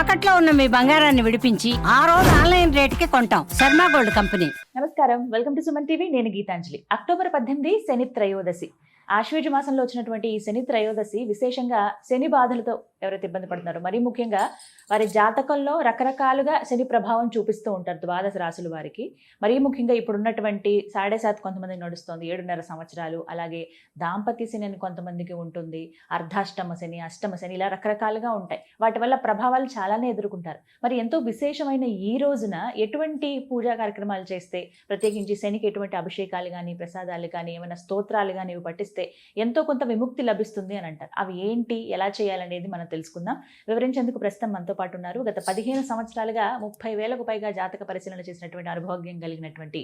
తాకట్లో ఉన్న మీ బంగారాన్ని విడిపించి ఆ రోజు ఆన్లైన్ రేటుకి కొంటాం. Sharma gold company. నమస్కారం, వెల్కమ్ టు సుమన్ టీవీ. నేను గీతాంజలి. అక్టోబర్ 18 శని త్రయోదశి. ఆశ్వేజ మాసంలో వచ్చినటువంటి ఈ శని త్రయోదశి విశేషంగా శని బాధలతో ఎవరైతే ఇబ్బంది పడుతున్నారో, మరీ ముఖ్యంగా వారి జాతకంలో రకరకాలుగా శని ప్రభావం చూపిస్తూ ఉంటారు ద్వాదశ రాశుల వారికి. మరీ ముఖ్యంగా ఇప్పుడున్నటువంటి 7.5 కొంతమందికి నడుస్తుంది, 7.5 సంవత్సరాలు. అలాగే దాంపత్య శని అని కొంతమందికి ఉంటుంది, అర్ధాష్టమ శని, అష్టమ శని, ఇలా రకరకాలుగా ఉంటాయి. వాటి వల్ల ప్రభావాలు చాలానే ఎదుర్కొంటారు. మరి ఎంతో విశేషమైన ఈ రోజున ఎటువంటి పూజా కార్యక్రమాలు చేస్తే, ప్రత్యేకించి శనికి ఎటువంటి అభిషేకాలు కానీ, ప్రసాదాలు కానీ, ఏమైనా స్తోత్రాలు కానీ ఇవి పట్టిస్తే ఎంతో కొంత విముక్తి లభిస్తుంది అని అంటారు. అవి ఏంటి, ఎలా చేయాలనేది మనం తెలుసుకుందాం. వివరించేందుకు ప్రస్తుతం మనతో పాటు ఉన్నారు గత 15 సంవత్సరాలుగా 30,000కు పైగా జాతక పరిశీలన చేసినటువంటి అనుభవం కలిగినటువంటి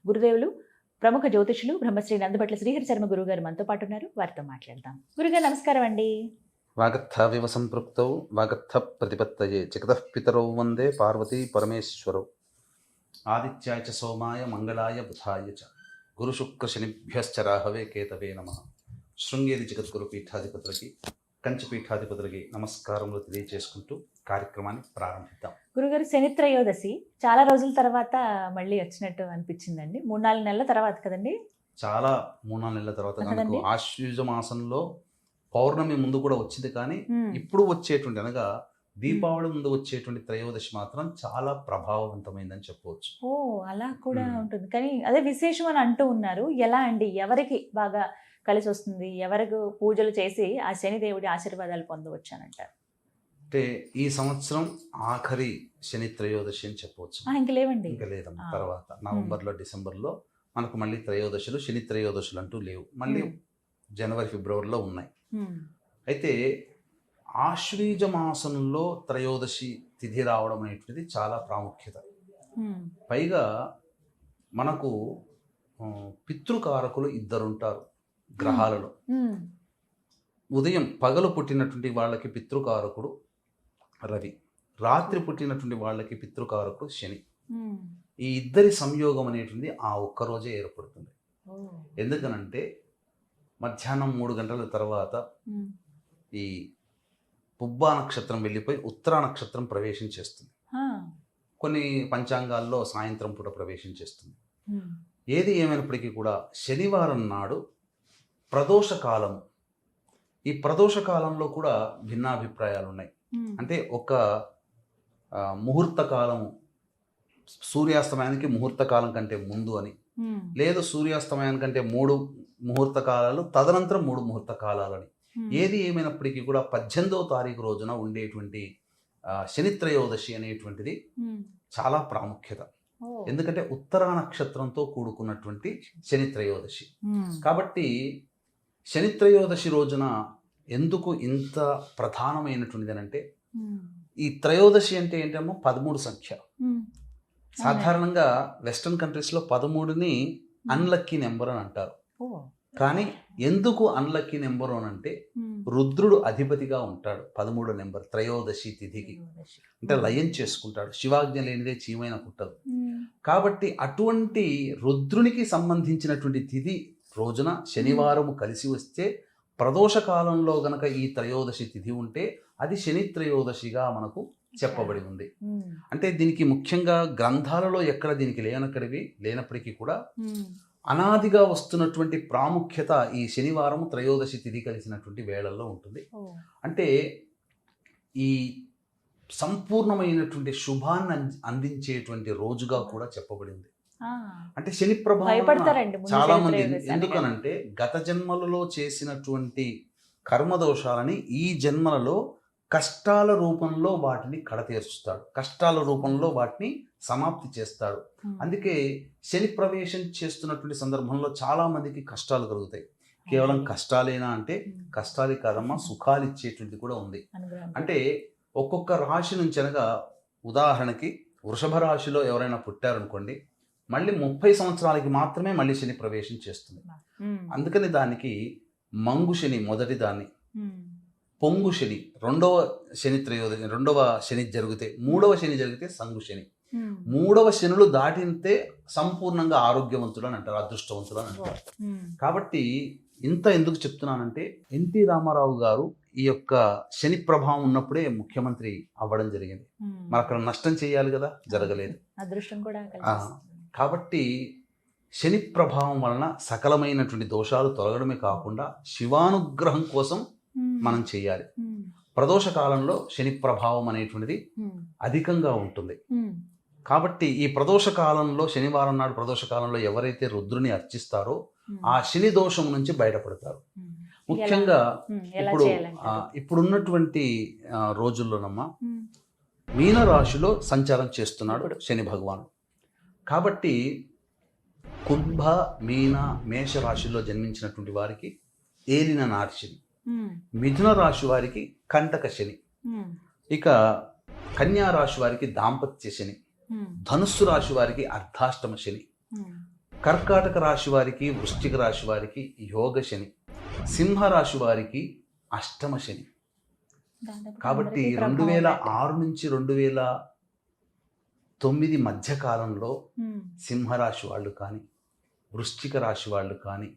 గురుదేవులు, ప్రముఖ జ్యోతిషులు బ్రహ్మశ్రీ నందభట్ల శ్రీహరి శర్మ గురువు గారు మనతో పాటు ఉన్నారు. వారితో మాట్లాడదాం. గురుగారు నమస్కారం అండి. వాగర్థావివ సంపృక్తౌ వాగర్థ ప్రతిపత్తయే జగతః పితరౌ వందే పార్వతీ పరమేశ్వరౌ. ఆదిత్యాయ చ సోమాయ మంగళాయ బుధాయ చ గురుశుక్రశనిభ్యశ్చ రాహవే కేతవే నమః. శృంగేరి జగద్గురు పీఠాధిపతులకి, కంచి పీఠాధిపతులకి నమస్కారములు తెలియజేసుకుంటూ కార్యక్రమాన్ని ప్రారంభిద్దాం. గురుగారు, శని త్రయోదశి చాలా రోజుల తర్వాత మళ్ళీ వచ్చినట్టు అనిపించిందండి. 3-4 నెలల తర్వాత కదండి? చాలా 3-4 నెలల తర్వాత కదండి? మనకు ఆశ్వయుజ మాసంలో పౌర్ణమి ముందు కూడా వచ్చింది, కానీ ఇప్పుడు వచ్చేటువంటి అనగా దీపావళి ముందు వచ్చేటువంటి త్రయోదశి మాత్రం చాలా ప్రభావవంతమైందని చెప్పవచ్చు. ఓ, అలా కూడా ఉంటుంది. కానీ అదే విశేషం అని అంటూ ఉన్నారు. ఎలా అండి, ఎవరికి బాగా కలిసి వస్తుంది, ఎవరికి పూజలు చేసి ఆ శని దేవుడి ఆశీర్వాదాలు పొందవచ్చు అని అంటారు? అంటే ఈ సంవత్సరం ఆఖరి శని త్రయోదశి అని చెప్పవచ్చు. ఇంక లేవండి, ఇంకా లేదమ్మా. తర్వాత నవంబర్లో, డిసెంబర్లో మనకు మళ్ళీ త్రయోదశులు, శని త్రయోదశులు అంటూ లేవు. మళ్ళీ జనవరి, ఫిబ్రవరిలో ఉన్నాయి. అయితే ఆశ్వీజ మాసంలో త్రయోదశి తిథి రావడం అనేటువంటిది చాలా ప్రాముఖ్యత. పైగా మనకు పితృకారకులు 2 ఉంటారు గ్రహాలలో. ఉదయం పగలు పుట్టినటువంటి వాళ్ళకి పితృకారకుడు రవి, రాత్రి పుట్టినటువంటి వాళ్ళకి పితృకారకుడు శని. ఈ 2 సంయోగం అనేటువంటి ఆ ఒక్కరోజే ఏర్పడుతుంది. ఎందుకనంటే మధ్యాహ్నం 3 గంటల తర్వాత ఈ పుబ్బా నక్షత్రం వెళ్ళిపోయి ఉత్తరా నక్షత్రం ప్రవేశం చేస్తుంది. కొన్ని పంచాంగాల్లో సాయంత్రం పూట ప్రవేశం చేస్తుంది. ఏది ఏమైనప్పటికీ కూడా శనివారం నాడు ప్రదోష కాలము. ఈ ప్రదోష కాలంలో కూడా భిన్నాభిప్రాయాలు ఉన్నాయి. అంటే ఒక ముహూర్త కాలము సూర్యాస్తమయానికి ముహూర్త కాలం కంటే ముందు అని, లేదు సూర్యాస్తమయానికంటే 3 ముహూర్త కాలాలు తదనంతరం 3 ముహూర్త కాలాలని. ఏది ఏమైనప్పటికీ కూడా 18వ తారీఖు రోజున ఉండేటువంటి శని త్రయోదశి అనేటువంటిది చాలా ప్రాముఖ్యత. ఎందుకంటే ఉత్తరా నక్షత్రంతో కూడుకున్నటువంటి శని త్రయోదశి. కాబట్టి శని త్రయోదశి రోజున ఎందుకు ఇంత ప్రధానమైనటువంటిది అంటే, ఈ త్రయోదశి అంటే ఏంటేమో 13 సంఖ్య. సాధారణంగా వెస్టర్న్ కంట్రీస్లో 13ని అన్లక్కీ నెంబర్ అని అంటారు. కానీ ఎందుకు అన్లక్కీ నెంబర్ అని అంటే, రుద్రుడు అధిపతిగా ఉంటాడు 13 నెంబర్ త్రయోదశి తిథికి. అంటే లయం చేసుకుంటాడు, శివాజ్ఞ లేనిదే చీమైన పుట్టదు. కాబట్టి అటువంటి రుద్రునికి సంబంధించినటువంటి తిథి రోజున శనివారము కలిసి వస్తే, ప్రదోష కాలంలో గనక ఈ త్రయోదశి తిథి ఉంటే అది శని త్రయోదశిగా మనకు చెప్పబడి ఉంది. అంటే దీనికి ముఖ్యంగా గ్రంథాలలో ఎక్కడ దీనికి లేనప్పటికీ కూడా అనాదిగా వస్తున్నటువంటి ప్రాముఖ్యత ఈ శనివారం త్రయోదశి తిథి కలిసినటువంటి వేళల్లో ఉంటుంది. అంటే ఈ సంపూర్ణమైనటువంటి శుభాన్ని అందించేటువంటి రోజుగా కూడా చెప్పబడింది. అంటే శని ప్రభావం చాలా మంది, ఎందుకనంటే గత జన్మలలో చేసినటువంటి కర్మదోషాలని ఈ జన్మలలో కష్టాల రూపంలో వాటిని కడతీర్చుతాడు, కష్టాల రూపంలో వాటిని సమాప్తి చేస్తాడు. అందుకే శని ప్రవేశం చేస్తున్నటువంటి సందర్భంలో చాలా మందికి కష్టాలు కలుగుతాయి. కేవలం కష్టాలేనా అంటే కష్టాలే కాదమ్మా, సుఖాలు ఇచ్చేటువంటి కూడా ఉంది. అంటే ఒక్కొక్క రాశి నుంచి అనగా, ఉదాహరణకి వృషభ రాశిలో ఎవరైనా పుట్టారనుకోండి, మళ్ళీ 30 సంవత్సరాలకి మాత్రమే మళ్ళీ శని ప్రవేశం చేస్తుంది. అందుకని దానికి మంగు శని మొదటి దాన్ని, పొంగు శని రెండవ శని త్రయోదశి, 2వ శని జరిగితే, 3వ శని జరిగితే సంగు శని. 3వ శనులు దాటితే సంపూర్ణంగా ఆరోగ్యవంతులు అని అంటారు, అదృష్టవంతులు అని అంటారు. కాబట్టి ఇంత ఎందుకు చెప్తున్నానంటే ఎన్టీ రామారావు గారు ఈ యొక్క శని ప్రభావం ఉన్నప్పుడే ముఖ్యమంత్రి అవ్వడం జరిగింది. మరి అక్కడ నష్టం చేయాలి కదా, జరగలేదు. అదృష్టం కూడా కాబట్టి శని ప్రభావం వలన సకలమైనటువంటి దోషాలు తొలగడమే కాకుండా శివానుగ్రహం కోసం మనం చేయాలి. ప్రదోష కాలంలో శని ప్రభావం అనేటువంటిది అధికంగా ఉంటుంది. కాబట్టి ఈ ప్రదోష కాలంలో, శనివారం నాడు ప్రదోష కాలంలో ఎవరైతే రుద్రుని అర్చిస్తారో ఆ శని దోషం నుంచి బయటపడతారు. ముఖ్యంగా ఇప్పుడున్నటువంటి రోజుల్లోనమ్మా మీనరాశిలో సంచారం చేస్తున్నాడు శని భగవానుడు. కాబట్టి కుంభ, మీన, మేష రాశిలో జన్మించినటువంటి వారికి ఏలిన నాటి శని, మిథున రాశి వారికి కంటక శని, ఇక కన్యా రాశి వారికి దాంపత్య శని, ధనుస్సు రాశి వారికి అర్ధాష్టమ శని, కర్కాటక రాశి వారికి, వృశ్చిక రాశి వారికి యోగ శని, సింహరాశి వారికి అష్టమ శని. కాబట్టి 2006 నుంచి 2009 మధ్య కాలంలో సింహరాశి వాళ్ళు కానీ, వృశ్చిక రాశి వాళ్ళు కానీ,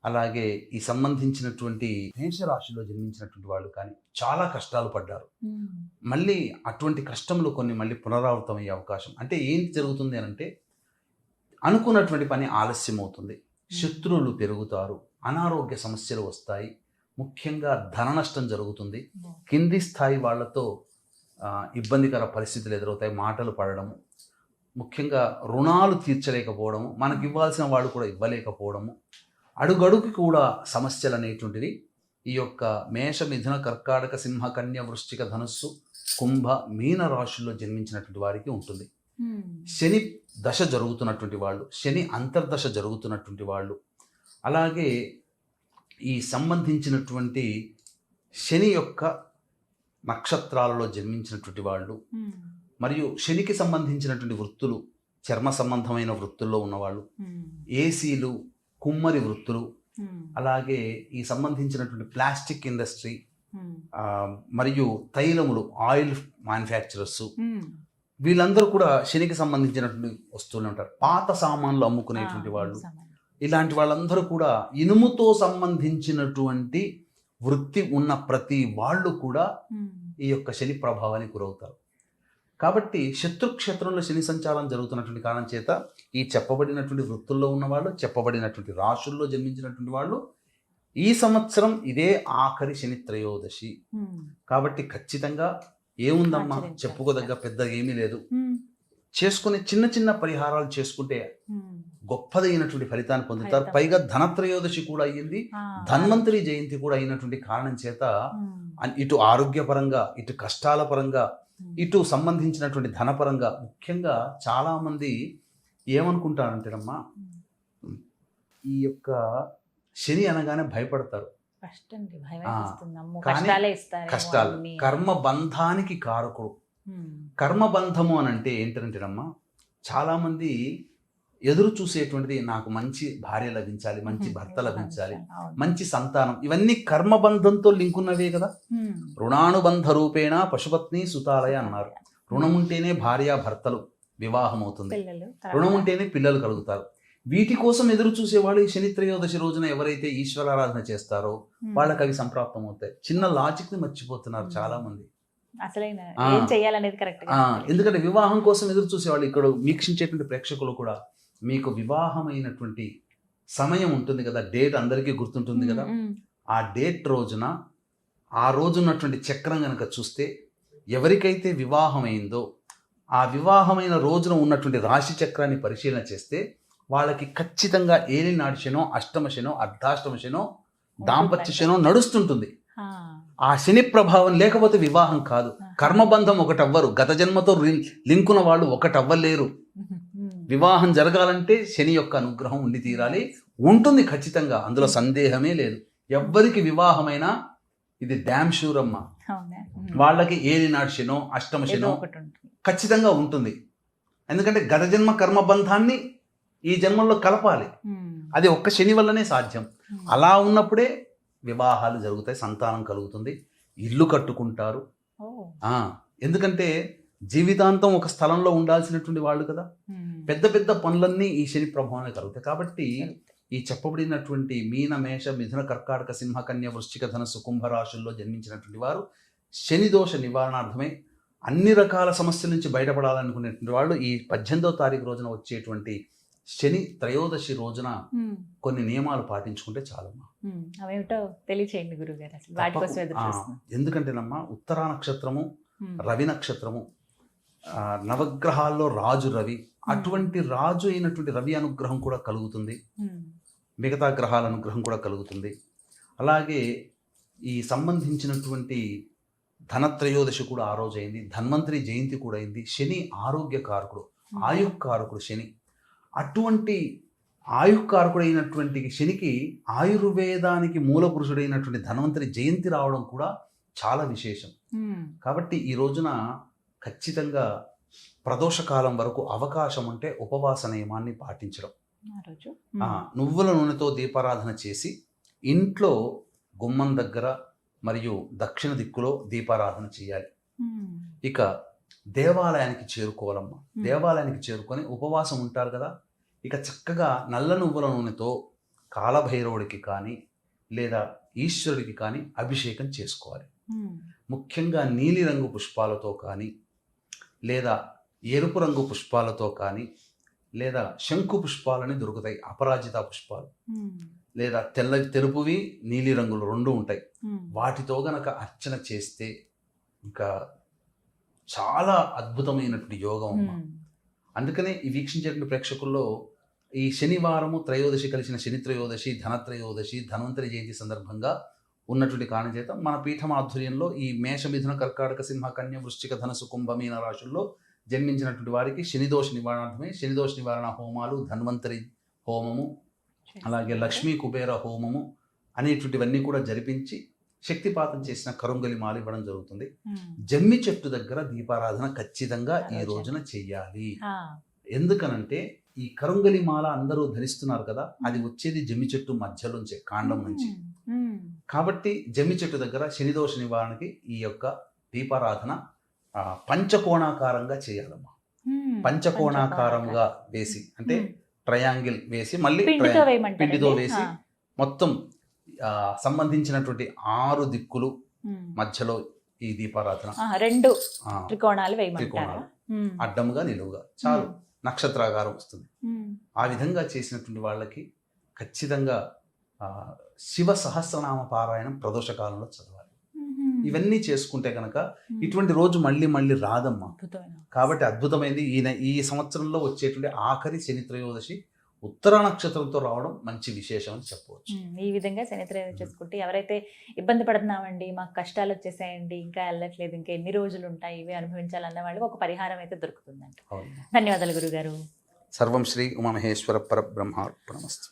అలాగే ఈ సంబంధించినటువంటి మేషరాశిలో జన్మించినటువంటి వాళ్ళు కానీ చాలా కష్టాలు పడ్డారు. మళ్ళీ అటువంటి కష్టంలో కొన్ని మళ్ళీ పునరావృతం అయ్యే అవకాశం. అంటే ఏంటి జరుగుతుంది అని అంటే, అనుకున్నటువంటి పని ఆలస్యం అవుతుంది, శత్రువులు పెరుగుతారు, అనారోగ్య సమస్యలు వస్తాయి, ముఖ్యంగా ధన నష్టం జరుగుతుంది, కింది స్థాయి వాళ్లతో ఇబ్బందికర పరిస్థితులు ఎదురవుతాయి, మాటలు పడడము, ముఖ్యంగా రుణాలు తీర్చలేకపోవడము, మనకి ఇవ్వాల్సిన వాళ్ళు కూడా ఇవ్వలేకపోవడము, అడుగడుగు కూడా సమస్యలు అనేటువంటివి ఈ యొక్క మేష, మిథున, కర్కాటక, సింహ, కన్య, వృశ్చిక, ధనుస్సు, కుంభ, మీన రాశుల్లో జన్మించినటువంటి వారికి ఉంటుంది. శని దశ జరుగుతున్నటువంటి వాళ్ళు, శని అంతర్దశ జరుగుతున్నటువంటి వాళ్ళు, అలాగే ఈ సంబంధించినటువంటి శని యొక్క నక్షత్రాలలో జన్మించినటువంటి వాళ్ళు, మరియు శనికి సంబంధించినటువంటి వృత్తులు, చర్మ సంబంధమైన వృత్తుల్లో ఉన్నవాళ్ళు, ఏసీలు, కుమ్మరి వృత్తులు, అలాగే ఈ సంబంధించినటువంటి ప్లాస్టిక్ ఇండస్ట్రీ, మరియు తైలములు, ఆయిల్ మ్యానుఫ్యాక్చరర్స్, వీళ్ళందరూ కూడా శనికి సంబంధించినటువంటి వస్తువులు ఉంటారు. పాత సామాన్లు అమ్ముకునేటువంటి వాళ్ళు, ఇలాంటి వాళ్ళందరూ కూడా ఇనుముతో సంబంధించినటువంటి వృత్తి ఉన్న ప్రతి వాళ్ళు కూడా ఈ యొక్క శని ప్రభావానికి గురవుతారు. కాబట్టి శత్రుక్షేత్రంలో శని సంచారం జరుగుతున్నటువంటి కారణం చేత ఈ చెప్పబడినటువంటి వృత్తుల్లో ఉన్నవాళ్ళు, చెప్పబడినటువంటి రాశుల్లో జన్మించినటువంటి వాళ్ళు ఈ సంవత్సరం ఇదే ఆఖరి శని త్రయోదశి. కాబట్టి ఖచ్చితంగా ఏముందమ్మా, చెప్పుకోదగ్గ పెద్ద ఏమీ లేదు. చేసుకునే చిన్న చిన్న పరిహారాలు చేసుకుంటే గొప్పదైనటువంటి ఫలితాన్ని పొందుతారు. పైగా ధనత్రయోదశి కూడా అయ్యింది, ధన్వంతరి జయంతి కూడా అయినటువంటి కారణం చేత ఇటు ఆరోగ్యపరంగా, ఇటు కష్టాల పరంగా, ఇటు సంబంధించినటువంటి ధనపరంగా, ముఖ్యంగా చాలా మంది ఏమనుకుంటారంటేనమ్మా, ఈ యొక్క శని అనగానే భయపడతారు. కష్టాలు కర్మబంధానికి కారకుడు. కర్మబంధము అని అంటే ఏంటంటేనమ్మా, చాలా మంది ఎదురు చూసేటువంటిది నాకు మంచి భార్య లభించాలి, మంచి భర్త లభించాలి, మంచి సంతానం, ఇవన్నీ కర్మబంధంతో లింక్ ఉన్నవే కదా. రుణానుబంధ రూపేణ పశుపత్ని సుతాలయ అన్నారు. రుణం ఉంటేనే భార్య భర్తలు వివాహం అవుతుంది, రుణం ఉంటేనే పిల్లలు కలుగుతారు. వీటి కోసం ఎదురు చూసేవాళ్ళు ఈ శని త్రయోదశి రోజున ఎవరైతే ఈశ్వరారాధన చేస్తారో వాళ్ళకి అవి సంప్రాప్తం అవుతాయి. చిన్న లాజిక్ ని మర్చిపోతున్నారు చాలా మంది. ఎందుకంటే వివాహం కోసం ఎదురు చూసేవాళ్ళు, ఇక్కడ వీక్షించేటువంటి ప్రేక్షకులు కూడా, మీకు వివాహమైనటువంటి సమయం ఉంటుంది కదా, డేట్ అందరికీ గుర్తుంటుంది కదా, ఆ డేట్ రోజున, ఆ రోజున్నటువంటి చక్రం కనుక చూస్తే ఎవరికైతే వివాహమైందో ఆ వివాహమైన రోజున ఉన్నటువంటి రాశి చక్రాన్ని పరిశీలన చేస్తే వాళ్ళకి ఖచ్చితంగా ఏలినాటి శనో, అష్టమ శనో, అర్ధాష్టమ శనో, దాంపత్య శనో నడుస్తుంటుంది. ఆ శని ప్రభావం లేకపోతే వివాహం కాదు. కర్మబంధం ఒకటవ్వరు, గత జన్మతో లింకున్న వాళ్ళు ఒకటవ్వలేరు. వివాహం జరగాలంటే శని యొక్క అనుగ్రహం ఉండి తీరాలి. ఉంటుంది ఖచ్చితంగా, అందులో సందేహమే లేదు. ఎవ్వరికి వివాహమైనా ఇది డ్యామ్ షూర్ అమ్మ, వాళ్ళకి ఏలినాటి శనో, అష్టమ శనో ఖచ్చితంగా ఉంటుంది. ఎందుకంటే గత జన్మ కర్మబంధాన్ని ఈ జన్మల్లో కలపాలి. అది ఒక్క శని వల్లనే సాధ్యం. అలా ఉన్నప్పుడే వివాహాలు జరుగుతాయి, సంతానం కలుగుతుంది, ఇల్లు కట్టుకుంటారు. ఎందుకంటే జీవితాంతం ఒక స్థలంలో ఉండాల్సినటువంటి వాళ్ళు కదా. పెద్ద పెద్ద పనులన్నీ ఈ శని ప్రభావాన్ని కలుగుతాయి. కాబట్టి ఈ చెప్పబడినటువంటి మీన మేష మిథున కర్కాటక సింహ కన్య వృశ్చిక ధనస్సు కుంభ రాశుల్లో జన్మించినటువంటి వారు శని దోష నివారణార్థమై అన్ని రకాల సమస్యల నుంచి బయటపడాలనుకునేటువంటి వాళ్ళు ఈ 18వ తారీఖు రోజున వచ్చేటువంటి శని త్రయోదశి రోజున కొన్ని నియమాలు పాటించుకుంటే చాలమ్మా. అవేమిటో తెలియచేయండి గురుగారు, అసలు వాటి కోసం ఎదురు చూస్తున్నాం. ఎందుకంటేనమ్మా ఉత్తరా నక్షత్రము, రవి నక్షత్రము, నవగ్రహాల్లో రాజు రవి, అటువంటి రాజు అయినటువంటి రవి అనుగ్రహం కూడా కలుగుతుంది, మిగతా గ్రహాల అనుగ్రహం కూడా కలుగుతుంది. అలాగే ఈ సంబంధించినటువంటి ధనత్రయోదశి కూడా ఆ రోజు అయింది, ధన్వంతరి జయంతి కూడా అయింది. శని ఆరోగ్యకారకుడు, ఆయుకారకుడు శని. అటువంటి ఆయుకారకుడు అయినటువంటి శనికి ఆయుర్వేదానికి మూల పురుషుడైనటువంటి ధన్వంతరి జయంతి రావడం కూడా చాలా విశేషం. కాబట్టి ఈ రోజున ఖచ్చితంగా ప్రదోషకాలం వరకు అవకాశం ఉంటే ఉపవాస నియమాన్ని పాటించడం, నువ్వుల నూనెతో దీపారాధన చేసి ఇంట్లో గుమ్మం దగ్గర మరియు దక్షిణ దిక్కులో దీపారాధన చేయాలి. ఇక దేవాలయానికి చేరుకోవాలమ్మా. దేవాలయానికి చేరుకొని ఉపవాసం ఉంటారు కదా, ఇక చక్కగా నల్ల నువ్వుల నూనెతో కాలభైరవుడికి కానీ లేదా ఈశ్వరుడికి కానీ అభిషేకం చేసుకోవాలి. ముఖ్యంగా నీలిరంగు పుష్పాలతో కానీ లేదా ఎరుపు రంగు పుష్పాలతో కానీ లేదా శంకు పుష్పాలని దొరుకుతాయి, అపరాజిత పుష్పాలు, లేదా తెలుపువి నీలి రంగులు రెండు ఉంటాయి. వాటితో గనక అర్చన చేస్తే ఇంకా చాలా అద్భుతమైనటువంటి యోగం అమ్మా. అందుకనే ఈ వీక్షించేటువంటి ప్రేక్షకుల్లో ఈ శనివారము త్రయోదశి కలిసిన శని త్రయోదశి, ధనత్రయోదశి, ధన్వంతరి జయంతి సందర్భంగా ఉన్నటువంటి కారణం చేత మన పీఠం ఆధ్వర్యంలో ఈ మేష మిథున కర్కాటక సింహ కన్య వృశ్చిక ధనసు కుంభ మీన రాశుల్లో జన్మించినటువంటి వారికి శనిదోష నివారణార్థమే శనిదోష నివారణ హోమాలు, ధన్వంతరి హోమము, అలాగే లక్ష్మీ కుబేర హోమము అనేటువంటివన్నీ కూడా జరిపించి శక్తిపాతం చేసిన కరుంగలి మాల ఇవ్వడం జరుగుతుంది. జమ్మి చెట్టు దగ్గర దీపారాధన ఖచ్చితంగా ఈ రోజున చెయ్యాలి. ఎందుకనంటే ఈ కరుంగలి మాల అందరూ ధరిస్తున్నారు కదా, అది వచ్చేది జమ్మి చెట్టు మధ్యలోంచి, కాండం నుంచి. కాబట్టి జమ్మి చెట్టు దగ్గర శనిదోష నివారణకి ఈ యొక్క దీపారాధన పంచకోణాకారంగా చేయాలమ్మా. పంచకోణాకారంగా వేసి, అంటే ట్రయాంగిల్ వేసి మళ్ళీ పిండితో వేసి మొత్తం సంబంధించినటువంటి 6 దిక్కులు మధ్యలో ఈ దీపారాధన, 2 త్రికోణాలు అడ్డముగా నిలువుగా చాలు, నక్షత్రాకారం వస్తుంది. ఆ విధంగా చేసినటువంటి వాళ్ళకి ఖచ్చితంగా శివ సహస్రనామ పారాయణం ప్రదోష కాలంలో చదవాలి. ఇవన్నీ చేసుకుంటే కనుక ఇటువంటి రోజు మళ్ళీ మళ్ళీ రాదమ్మా. కాబట్టి అద్భుతమైంది. ఈ సంవత్సరంలో వచ్చేటువంటి ఆఖరి శని త్రయోదశి ఉత్తర నక్షత్రంతో రావడం మంచి విశేషం అని చెప్పవచ్చు. ఈ విధంగా శని త్రయోదశి చేసుకుంటే ఎవరైతే ఇబ్బంది పడుతున్నామండి, మాకు కష్టాలు వచ్చేసాయండి, ఇంకా వెళ్ళట్లేదు, ఇంకా ఎన్ని రోజులు ఉంటాయి ఇవి అనుభవించాలన్న వాళ్ళకి ఒక పరిహారం అయితే దొరుకుతుందండి. ధన్యవాదాలు గురుగారు. సర్వం శ్రీ ఉమామహేశ్వర పరబ్రహ్మార్పణమస్తు.